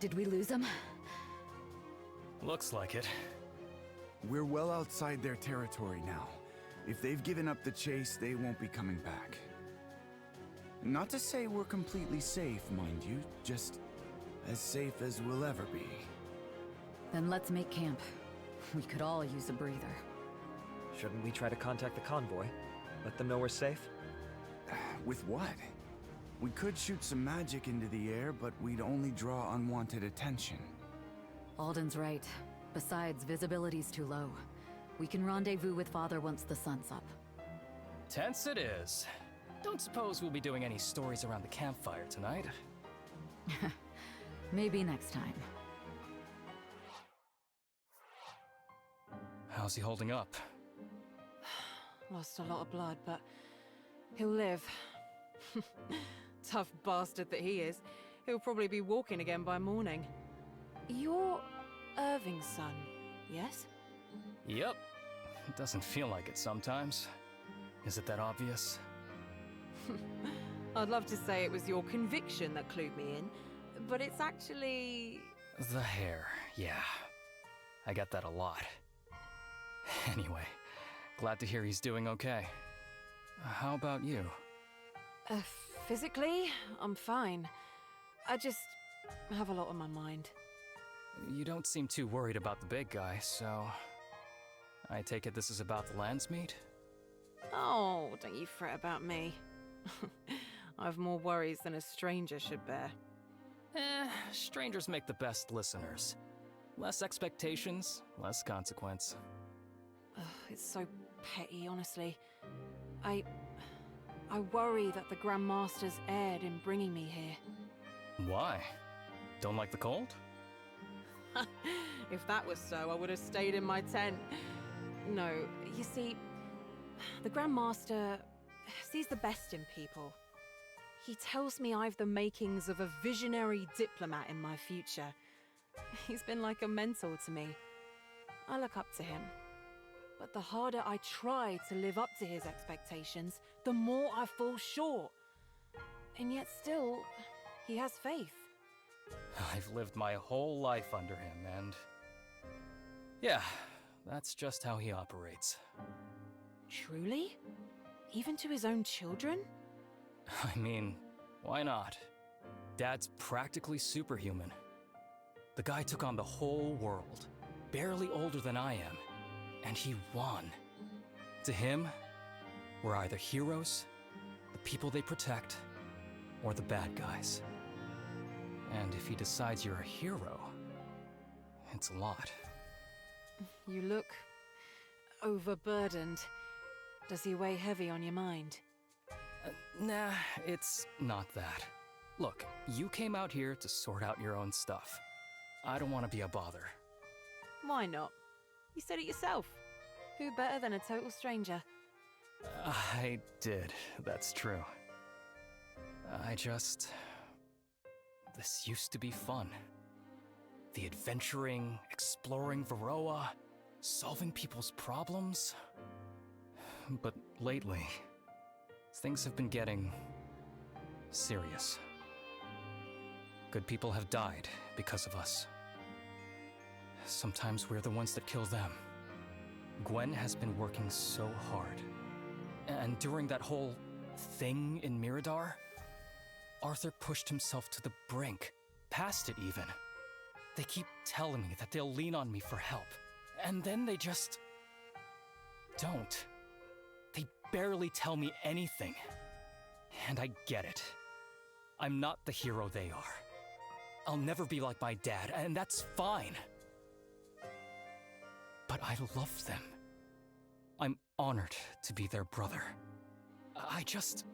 Did we lose him? Looks like it. We're well outside their territory now. If they've given up the chase, they won't be coming back. Not to say we're completely safe, mind you, just as safe as we'll ever be. Then let's make camp. We could all use a breather. Shouldn't we try to contact the convoy? Let them know we're safe? With what? We could shoot some magic into the air, but we'd only draw unwanted attention. Alden's right. Besides, visibility's too low. We can rendezvous with Father once the sun's up. Tense it is. Don't suppose we'll be doing any stories around the campfire tonight? Maybe next time. How's he holding up? Lost a lot of blood, but he'll live. Tough bastard that he is. He'll probably be walking again by morning. You're Irving's son, yes? Yep. It doesn't feel like it sometimes. Is it that obvious? I'd love to say it was your conviction that clued me in, but it's actually... The hair, yeah. I get that a lot. Anyway, glad to hear he's doing okay. How about you? Physically, I'm fine. I just have a lot on my mind. You don't seem too worried about the big guy, so... I take it this is about the Landsmeet? Oh, don't you fret about me. I've more worries than a stranger should bear. Strangers make the best listeners. Less expectations, less consequence. Ugh, it's so petty, honestly. I worry that the Grand Master's erred in bringing me here. Why? Don't like the cold? If that was so, I would have stayed in my tent. No, you see, the Grand Master sees the best in people. He tells me I've the makings of a visionary diplomat in my future. He's been like a mentor to me. I look up to him. But the harder I try to live up to his expectations, the more I fall short. And yet still, he has faith. I've lived my whole life under him, and... yeah, that's just how he operates. Truly? Even to his own children? I mean, why not? Dad's practically superhuman. The guy took on the whole world, barely older than I am, and he won. To him, we're either heroes, the people they protect, or the bad guys. And if he decides you're a hero, it's a lot. You look overburdened. Does he weigh heavy on your mind? Nah, it's not that. Look, you came out here to sort out your own stuff. I don't want to be a bother. Why not? You said it yourself. Who better than a total stranger? I did, that's true. This used to be fun. The adventuring, exploring Varroa, solving people's problems. But lately, things have been getting serious. Good people have died because of us. Sometimes we're the ones that kill them. Gwen has been working so hard. And during that whole thing in Mirador, Arthur pushed himself to the brink, past it even. They keep telling me that they'll lean on me for help, and then they just don't. They barely tell me anything. And I get it. I'm not the hero they are. I'll never be like my dad, and that's fine. But I love them. I'm honored to be their brother. I just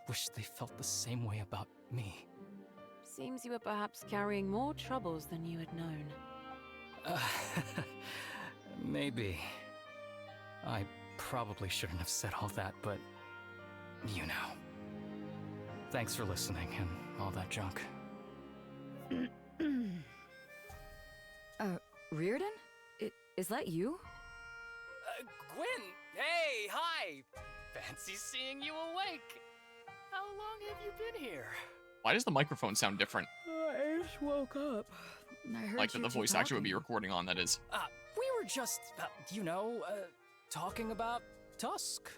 wish they felt the same way about me. Seems you were perhaps carrying more troubles than you had known. Maybe. I probably shouldn't have said all that, but you know. Thanks for listening and all that junk. Reardon? Is that you? Gwen! Hey, hi! Fancy seeing you awake. How long been here? Why does the microphone sound different? I just woke up. I heard Like that the voice actor would be recording on, that is. We were just, talking about Tusk.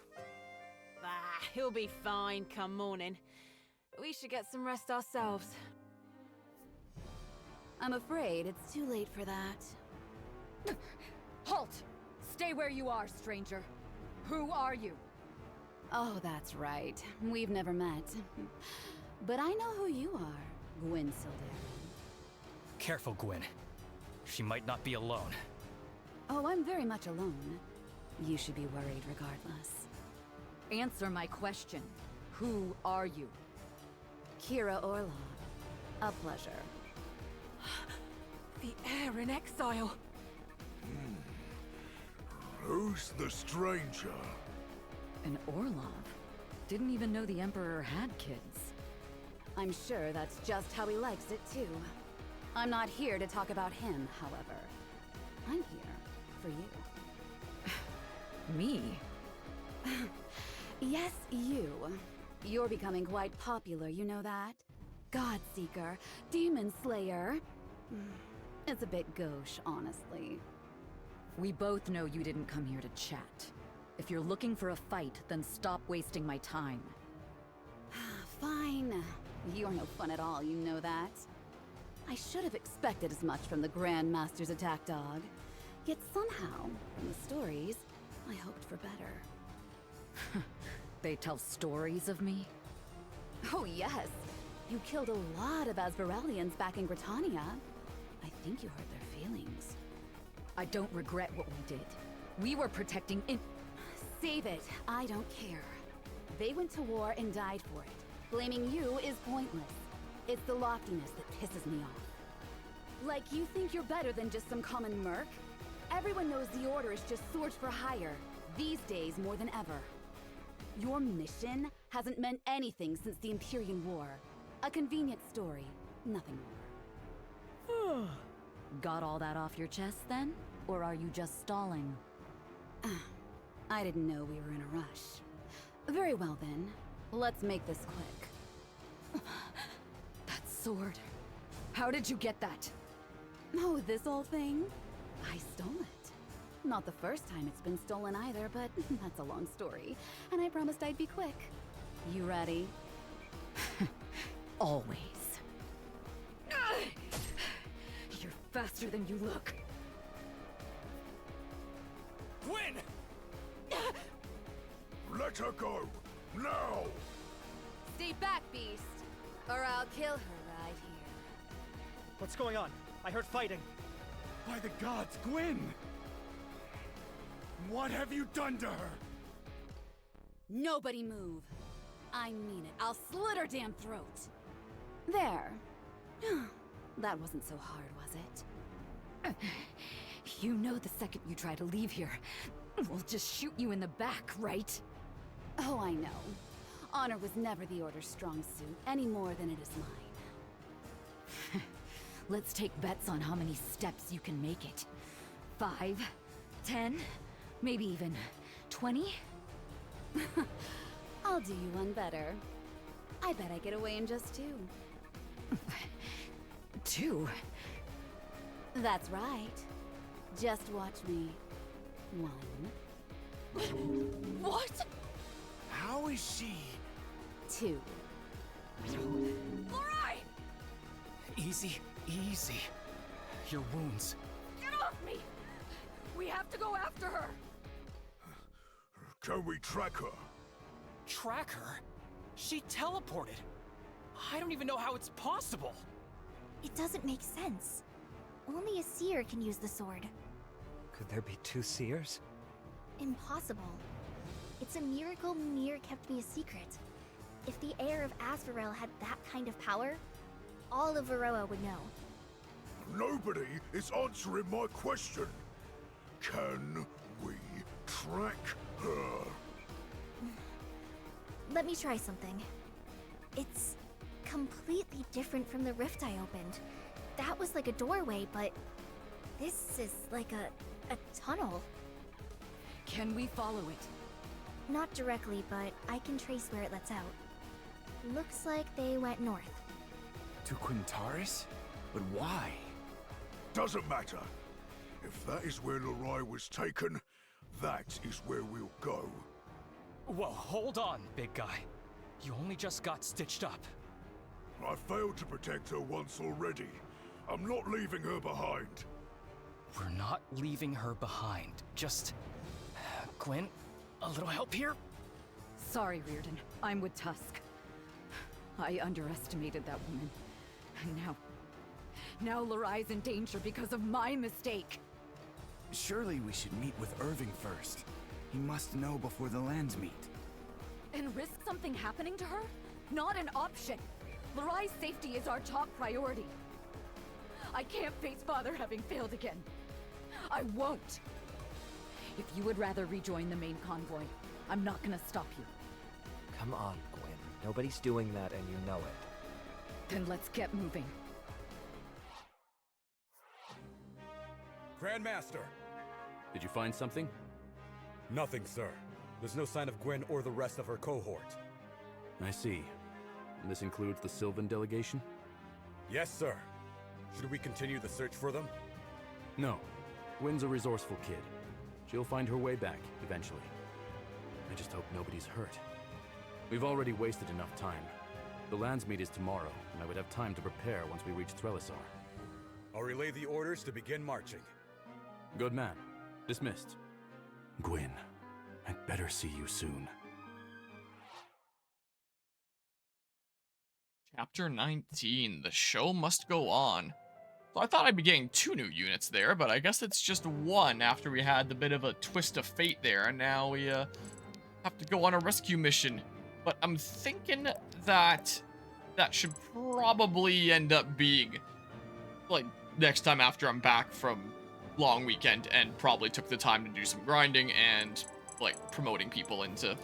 Ah, he'll be fine come morning. We should get some rest ourselves. I'm afraid it's too late for that. Halt! Stay where you are, stranger. Who are you? Oh, that's right. We've never met. But I know who you are, Gwen Sildarin. Careful, Gwen. She might not be alone. Oh, I'm very much alone. You should be worried regardless. Answer my question. Who are you? Kira Orlov. A pleasure. The heir in exile. Who's the stranger? An Orlov? Didn't even know the Emperor had kids. I'm sure that's just how he likes it, too. I'm not here to talk about him, however. I'm here for you. Me? Yes, you. You're becoming quite popular, you know that? Godseeker, Demon Slayer. It's a bit gauche, honestly. We both know you didn't come here to chat. If you're looking for a fight, then stop wasting my time. Fine. You're no fun at all, you know that. I should have expected as much from the Grand Master's attack dog. Yet somehow, from the stories, I hoped for better. They tell stories of me? Oh yes! You killed a lot of Asvarelians back in Britannia. I think you hurt their feelings. I don't regret what we did. We were protecting Save it. I don't care. They went to war and died for it. Blaming you is pointless. It's the loftiness that pisses me off. Like you think you're better than just some common merc? Everyone knows the Order is just swords for hire, these days more than ever. Your mission hasn't meant anything since the Empyrean War. A convenient story, nothing more. Got all that off your chest then? Or are you just stalling? I didn't know we were in a rush. Very well then, let's make this quick. That sword. How did you get that? Oh, this old thing? I stole it. Not the first time it's been stolen either, but that's a long story. And I promised I'd be quick. You ready? Always. You're faster than you look. Gwen! Let her go! Now! Stay back, beast, or I'll kill her right here. What's going on? I heard fighting. By the gods, Gwen! What have you done to her? Nobody move. I mean it. I'll slit her damn throat. There. That wasn't so hard, was it? You know the second you try to leave here, we'll just shoot you in the back, right? Oh, I know. Honor was never the Order's strong suit, any more than it is mine. Let's take bets on how many steps you can make it. 5, 10, maybe even 20? I'll do you one better. I bet I get away in just 2. 2? That's right. Just watch me. 1. What? How is she? 2. Lorai! Easy, easy. Your wounds. Get off me! We have to go after her! Can we track her? Track her? She teleported. I don't even know how it's possible. It doesn't make sense. Only a seer can use the sword. Could there be 2 seers? Impossible. It's a miracle Mir kept me a secret. If the heir of Asvarel had that kind of power, all of Varroa would know. Nobody is answering my question. Can we track her? Let me try something. It's completely different from the rift I opened. That was like a doorway, but this is like a tunnel. Can we follow it? Not directly, but I can trace where it lets out. Looks like they went north. To Quintaris? But why? Doesn't matter. If that is where Lerai was taken, that is where we'll go. Whoa, hold on, big guy. You only just got stitched up. I failed to protect her once already. I'm not leaving her behind. We're not leaving her behind. Just... Gwen, a little help here? Sorry, Reardon. I'm with Tusk. I underestimated that woman. And now Larai's in danger because of my mistake. Surely we should meet with Irving first. He must know before the lands meet. And risk something happening to her? Not an option. Larai's safety is our top priority. I can't face Father having failed again. I won't. If you would rather rejoin the main convoy, I'm not gonna stop you. Come on, Gwen. Nobody's doing that and you know it. Then let's get moving. Grandmaster! Did you find something? Nothing, sir. There's no sign of Gwen or the rest of her cohort. I see. And this includes the Sylvan delegation? Yes, sir. Should we continue the search for them? No. Gwen's a resourceful kid. She'll find her way back, eventually. I just hope nobody's hurt. We've already wasted enough time. The lands meet is tomorrow, and I would have time to prepare once we reach Trellisar. I'll relay the orders to begin marching. Good man. Dismissed. Gwen, I'd better see you soon. Chapter 19, the show must go on. So I thought I'd be getting 2 new units there, but I guess it's just 1 after we had the bit of a twist of fate there, and now we have to go on a rescue mission. But I'm thinking that should probably end up being, like, next time after I'm back from long weekend and probably took the time to do some grinding and, like, promoting people into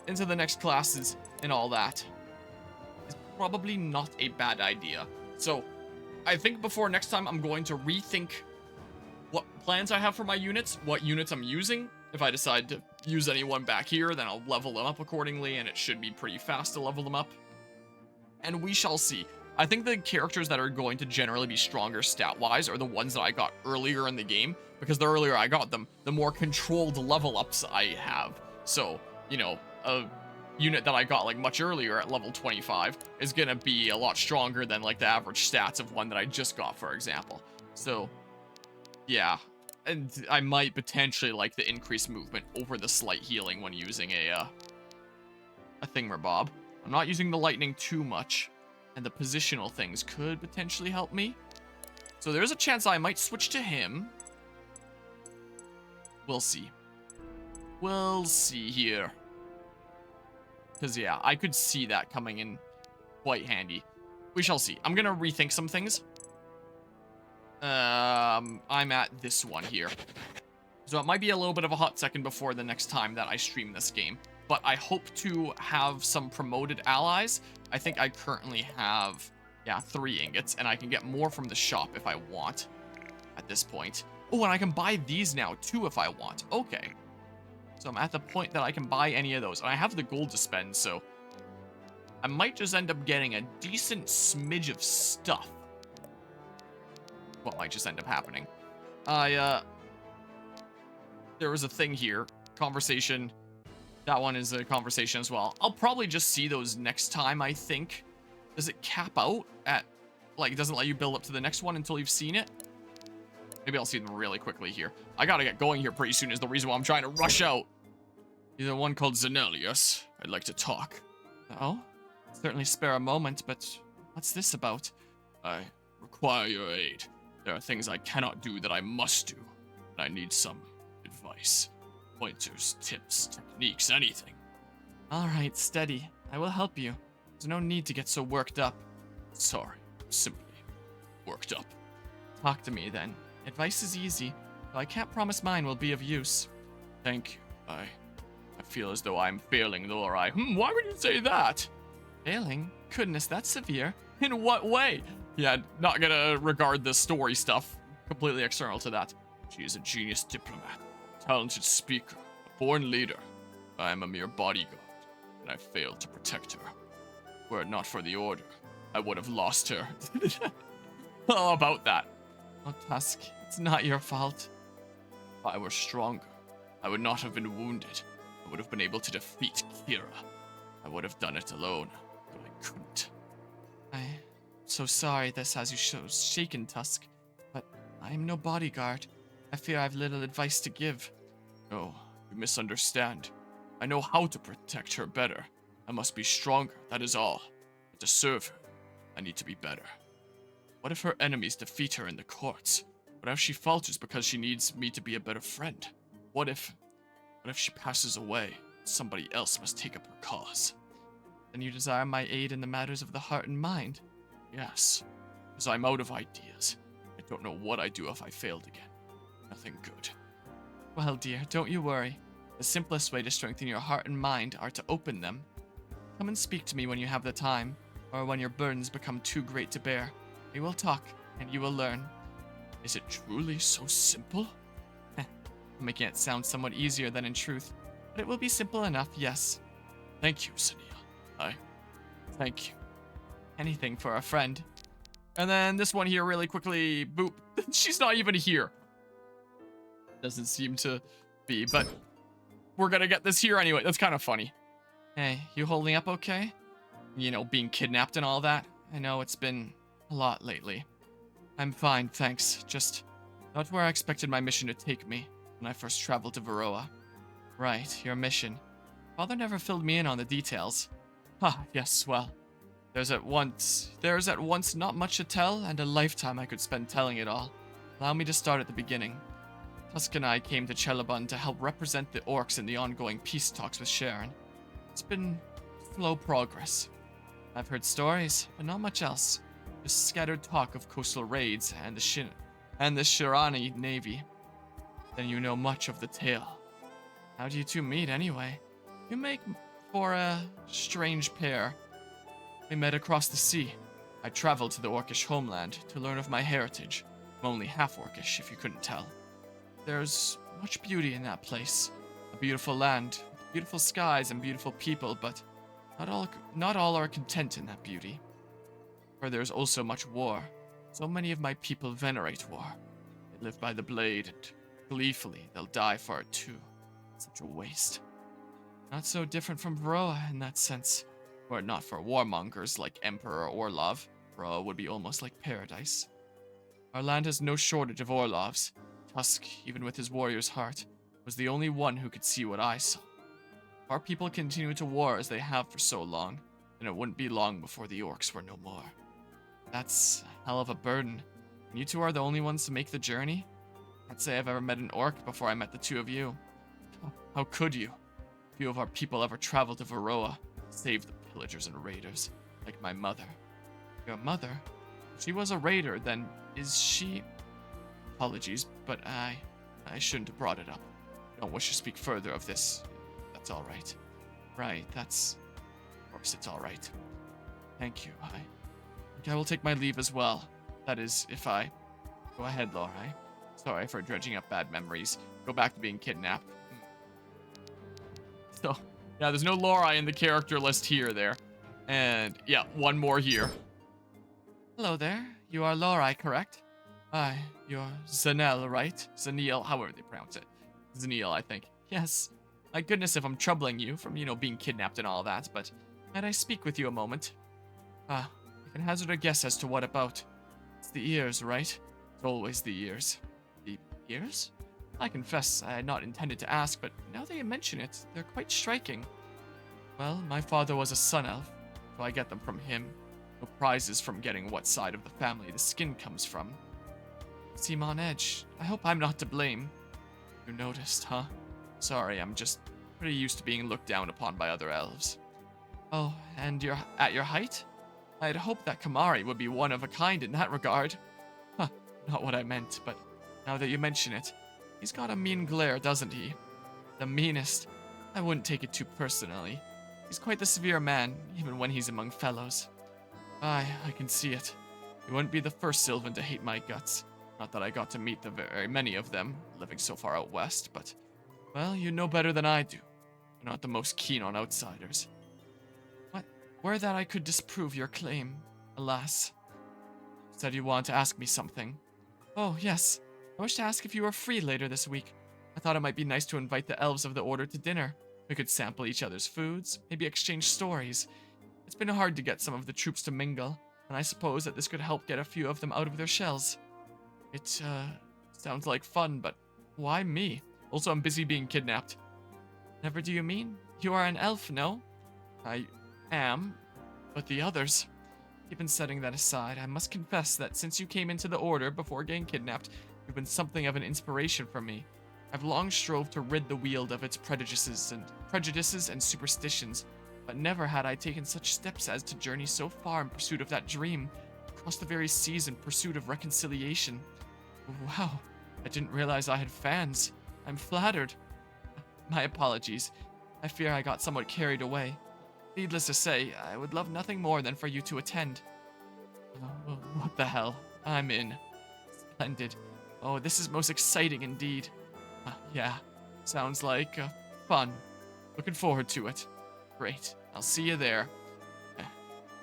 the next classes and all that. It's probably not a bad idea. So I think before next time I'm going to rethink what plans I have for my units, what units I'm using. If I decide to use anyone back here, then I'll level them up accordingly, and it should be pretty fast to level them up. And we shall see. I think the characters that are going to generally be stronger stat-wise are the ones that I got earlier in the game, because the earlier I got them, the more controlled level-ups I have. So, you know, a unit that I got, like, much earlier at level 25 is gonna be a lot stronger than, like, the average stats of one that I just got, for example. So, yeah. And I might potentially like the increased movement over the slight healing when using a thingamabob. I'm not using the lightning too much, and the positional things could potentially help me. So there's a chance I might switch to him. We'll see. We'll see here. Because, yeah, I could see that coming in quite handy. We shall see. I'm going to rethink some things. I'm at this one here. So it might be a little bit of a hot second before the next time that I stream this game. But I hope to have some promoted allies. I think I currently have, yeah, 3 ingots. And I can get more from the shop if I want at this point. Oh, and I can buy these now, too, if I want. Okay. So I'm at the point that I can buy any of those. And I have the gold to spend, so I might just end up getting a decent smidge of stuff. What might just end up happening. There was a thing here. Conversation. That one is a conversation as well. I'll probably just see those next time, I think. Does it cap out at, like, it doesn't let you build up to the next one until you've seen it? Maybe I'll see them really quickly here. I gotta get going here pretty soon is the reason why I'm trying to rush out. You're the one called Zenelius. I'd like to talk. Oh? Certainly spare a moment, but what's this about? I require your aid. There are things I cannot do that I must do. And I need some advice. Pointers, tips, techniques, anything. Alright, steady. I will help you. There's no need to get so worked up. Sorry, simply worked up. Talk to me then. Advice is easy, though I can't promise mine will be of use. Thank you. I feel as though I'm failing Lerai. Why would you say that? Failing? Goodness, that's severe. In what way? Yeah, not gonna regard the story stuff completely external to that. She is a genius diplomat, talented speaker, a born leader. I am a mere bodyguard, and I failed to protect her. Were it not for the Order, I would have lost her. How about that? Oh, Tusk, it's not your fault. If I were stronger, I would not have been wounded. I would have been able to defeat Kira. I would have done it alone, but I couldn't. I'm so sorry this has you so shaken, Tusk, but I am no bodyguard. I fear I have little advice to give. No, you misunderstand. I know how to protect her better. I must be stronger, that is all. But to serve her, I need to be better. What if her enemies defeat her in the courts? What if she falters because she needs me to be a better friend? What if she passes away? Somebody else must take up her cause. Then you desire my aid in the matters of the heart and mind? Yes, because I'm out of ideas. I don't know what I'd do if I failed again. Nothing good. Well, dear, don't you worry. The simplest way to strengthen your heart and mind are to open them. Come and speak to me when you have the time, or when your burdens become too great to bear. We will talk, and you will learn. Is it truly so simple? I'm making it sound somewhat easier than in truth, but it will be simple enough, yes. Thank you, Sunil. Thank you. Anything for a friend. And then this one here really quickly, boop. She's not even here. Doesn't seem to be, but we're gonna get this here anyway. That's kind of funny. Hey, you holding up okay? You know, being kidnapped and all that. I know it's been a lot lately. I'm fine, thanks. Just not where I expected my mission to take me when I first traveled to Varroa. Right, your mission. Father never filled me in on the details. Yes, well. There's at once not much to tell, and a lifetime I could spend telling it all. Allow me to start at the beginning. Tusk and I came to Chelabun to help represent the orcs in the ongoing peace talks with Sharon. It's been slow progress. I've heard stories, but not much else. Just scattered talk of coastal raids and the Shirani navy. Then you know much of the tale. How do you two meet anyway? You make for a strange pair. We met across the sea. I traveled to the Orcish homeland to learn of my heritage. I'm only half Orcish, if you couldn't tell. There's much beauty in that place. A beautiful land, with beautiful skies and beautiful people, but not all are content in that beauty. For there's also much war. So many of my people venerate war. They live by the blade, and gleefully they'll die for it too. Such a waste. Not so different from Varroa in that sense. Were it not for warmongers like Emperor Orlov, Varroa would be almost like paradise. Our land has no shortage of Orlovs. Tusk, even with his warrior's heart, was the only one who could see what I saw. If our people continue to war as they have for so long, then it wouldn't be long before the orcs were no more. That's a hell of a burden. And you two are the only ones to make the journey? I'd say I've ever met an orc before I met the two of you. How could you? Few of our people ever traveled to Varroa, save the pillagers and raiders, like my mother. Your mother? If she was a raider, then is she... Apologies, but I shouldn't have brought it up. I don't wish to speak further of this. That's all right. Right, that's... Of course it's all right. Thank you. I think I will take my leave as well. That is, if I... Go ahead, Lorai. Sorry for dredging up bad memories. Go back to being kidnapped. So, yeah, there's no Lorai in the character list here, there. And, yeah, one more here. Hello there. You are Lorai, correct? Hi, you're Zanel, right? Zaniel, however they pronounce it. Zaniel, I think. Yes. My goodness if I'm troubling you from, being kidnapped and all that, but might I speak with you a moment? You can hazard a guess as to what about. It's the ears, right? It's always the ears. The ears? I confess I had not intended to ask, but now that you mention it, they're quite striking. Well, my father was a sun elf, so I get them from him. No prizes from getting what side of the family the skin comes from. Seem on edge. I hope I'm not to blame. You noticed, huh? Sorry, I'm just pretty used to being looked down upon by other elves. Oh, and you're at your height? I had hoped that Kamari would be one of a kind in that regard. Not what I meant, but now that you mention it, he's got a mean glare, doesn't he? The meanest. I wouldn't take it too personally. He's quite the severe man, even when he's among fellows. Aye, I can see it. You wouldn't be the first Sylvan to hate my guts. Not that I got to meet the very many of them, living so far out west, but... Well, you know better than I do. You're not the most keen on outsiders. What? Were that I could disprove your claim, alas. You said you wanted to ask me something. Oh, yes. I wish to ask if you are free later this week. I thought it might be nice to invite the elves of the Order to dinner. We could sample each other's foods, maybe exchange stories. It's been hard to get some of the troops to mingle, and I suppose that this could help get a few of them out of their shells. It, sounds like fun, but why me? Also, I'm busy being kidnapped. Never do you mean? You are an elf, no? I am, but the others... Even setting that aside, I must confess that since you came into the Order before getting kidnapped, you've been something of an inspiration for me. I've long strove to rid the Weald of its prejudices and superstitions, but never had I taken such steps as to journey so far in pursuit of that dream, across the very seas in pursuit of reconciliation. Wow, I didn't realize I had fans. I'm flattered. My apologies. I fear I got somewhat carried away. Needless to say, I would love nothing more than for you to attend. Oh, what the hell? I'm in. Splendid. Oh, this is most exciting indeed. Yeah, sounds like fun. Looking forward to it. Great, I'll see you there.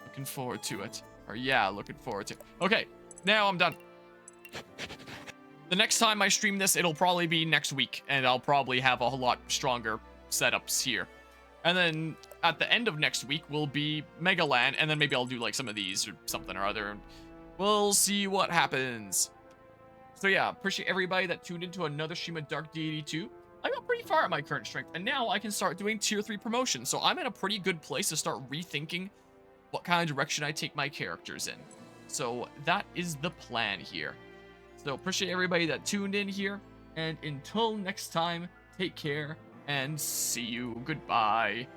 Looking forward to it. Or yeah, looking forward to it. Okay, now I'm done. The next time I stream this, it'll probably be next week, and I'll probably have a whole lot stronger setups here. And then at the end of next week will be Megaland, and then maybe I'll do like some of these or something or other. We'll see what happens. So yeah, appreciate everybody that tuned into another stream of Dark Deity 2. I got pretty far at my current strength, and now I can start doing tier 3 promotions. So I'm in a pretty good place to start rethinking what kind of direction I take my characters in. So that is the plan here. So appreciate everybody that tuned in here, and until next time, take care and see you. Goodbye.